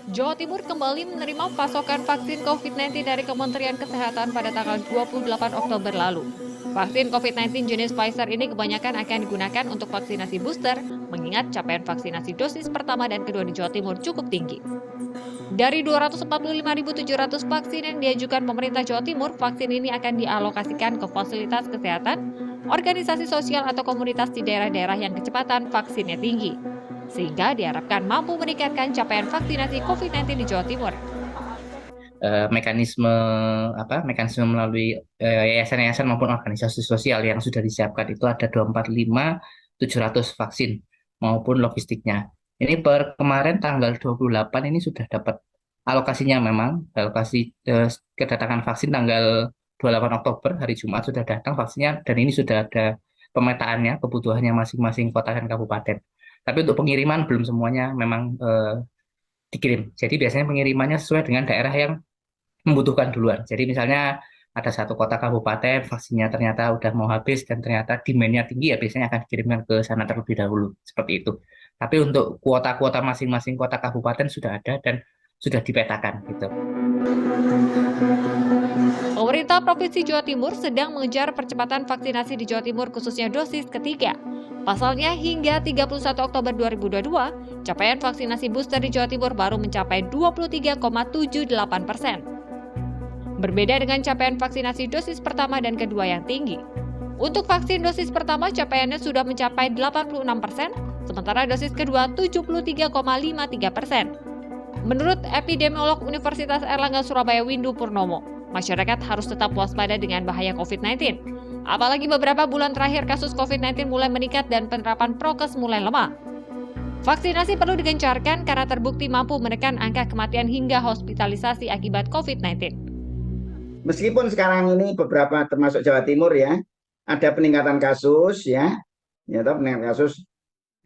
Jawa Timur kembali menerima pasokan vaksin COVID-19 dari Kementerian Kesehatan pada tanggal 28 Oktober lalu. Vaksin COVID-19 jenis Pfizer ini kebanyakan akan digunakan untuk vaksinasi booster, mengingat capaian vaksinasi dosis pertama dan kedua di Jawa Timur cukup tinggi. Dari 245.700 vaksin yang diajukan pemerintah Jawa Timur, vaksin ini akan dialokasikan ke fasilitas kesehatan, organisasi sosial atau komunitas di daerah-daerah yang kecepatan vaksinnya tinggi. Sehingga diharapkan mampu meningkatkan capaian vaksinasi COVID-19 di Jawa Timur. Mekanisme melalui yayasan-yayasan maupun organisasi sosial yang sudah disiapkan itu ada 245.700 vaksin maupun logistiknya. Ini per kemarin tanggal 28 ini sudah dapat alokasinya, memang alokasi kedatangan vaksin tanggal 28 Oktober hari Jumat sudah datang vaksinnya, dan ini sudah ada pemetaannya kebutuhannya masing-masing kota dan kabupaten. Tapi untuk pengiriman belum semuanya memang dikirim. Jadi biasanya pengirimannya sesuai dengan daerah yang membutuhkan duluan. Jadi misalnya ada satu kota kabupaten vaksinnya ternyata udah mau habis dan ternyata demand-nya tinggi, ya biasanya akan dikirimkan ke sana terlebih dahulu, seperti itu. Tapi untuk kuota-kuota masing-masing kota kabupaten sudah ada dan sudah dipetakan gitu. Pemerintah Provinsi Jawa Timur sedang mengejar percepatan vaksinasi di Jawa Timur khususnya dosis ketiga. Pasalnya hingga 31 Oktober 2022, capaian vaksinasi booster di Jawa Timur baru mencapai 23,78%. Berbeda dengan capaian vaksinasi dosis pertama dan kedua yang tinggi. Untuk vaksin dosis pertama capaiannya sudah mencapai 86%, sementara dosis kedua 73,53%. Menurut epidemiolog Universitas Airlangga Surabaya Windu Purnomo, masyarakat harus tetap waspada dengan bahaya COVID-19. Apalagi beberapa bulan terakhir kasus COVID-19 mulai meningkat dan penerapan prokes mulai lemah. Vaksinasi perlu digencarkan karena terbukti mampu menekan angka kematian hingga hospitalisasi akibat COVID-19. Meskipun sekarang ini beberapa termasuk Jawa Timur ya, ada peningkatan kasus ya peningkatan kasus,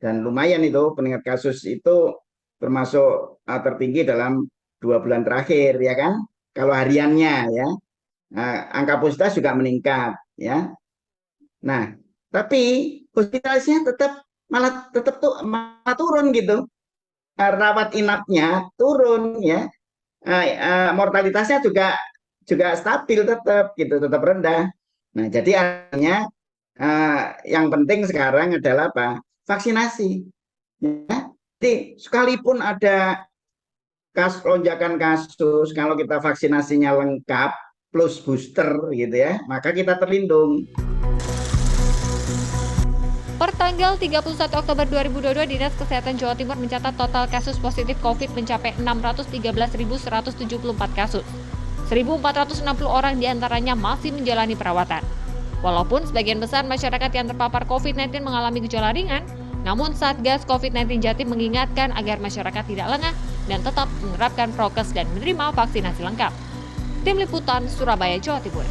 dan lumayan itu peningkatan kasus itu termasuk tertinggi dalam 2 bulan terakhir ya kan. Kalau hariannya ya, angka positivitas juga meningkat ya. Nah, tapi hospitalisnya malah turun gitu. Rawat inapnya turun ya. Mortalitasnya juga stabil tetap rendah. Nah, jadi artinya yang penting sekarang adalah apa? Vaksinasi. Ya. Jadi sekalipun ada lonjakan kasus, kalau kita vaksinasinya lengkap plus booster gitu ya, maka kita terlindung. Per tanggal 31 Oktober 2022, Dinas Kesehatan Jawa Timur mencatat total kasus positif COVID mencapai 613.174 kasus. 1.460 orang diantaranya masih menjalani perawatan. Walaupun sebagian besar masyarakat yang terpapar COVID-19 mengalami gejala ringan, namun Satgas COVID-19 Jatim mengingatkan agar masyarakat tidak lengah dan tetap menerapkan prokes dan menerima vaksinasi lengkap. Tim Liputan, Surabaya, Jawa Timur.